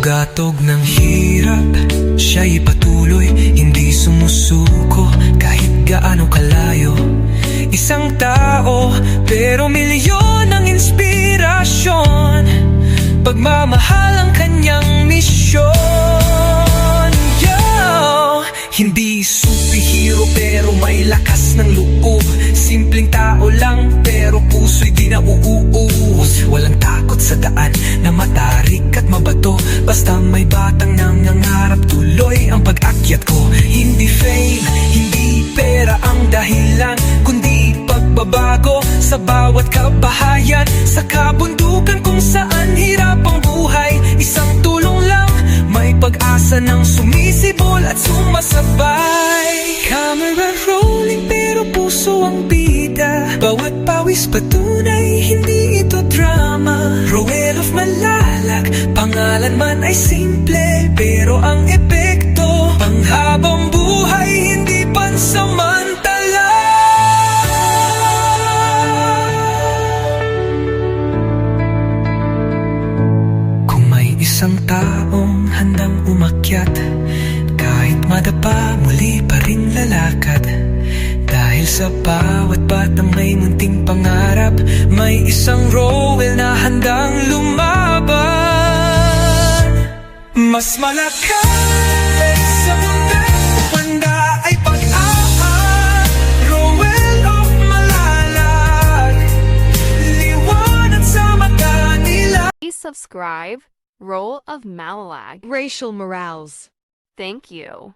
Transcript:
Gatog ng hirap, siya'y patuloy, hindi sumusuko kahit gaano kalayo. Isang tao, pero milyon ang inspirasyon, pagmamahal ang kanyang misyon. Yo! Hindi superhero pero may lakas ng loob, simpleng tao lang pero puso'y di nauuus. Walang takot sa daan na matarik at mabato, basta may batang nangangarap, tuloy ang pag-akyat ko. Hindi fame, hindi pera ang dahilan, kundi pagbabago sa bawat kabahayan. Sa kabundukan kung saan hirap ang buhay, isang tulong lang, may pag-asa ng sumisibol at sumasabay. Camera rolling pero puso ang bida, bawat pawis patunay, hindi ito drama. Roel of Malalag, pangalan man ay simple, pero ang epekto panghabang buhay, hindi pansamantala. Kung may isang taong handang umakyat, kahit madapa muli pa rin lalakad. Dahil sa bawat batang may munting pangarap, may isang Roel na handang lumaban. Mas malakas sa mundang handa ay pag-aak, Roel of Malalag, liwanag sa mata nila. Please subscribe, Roel of Malalag. Rachel Morales. Thank you.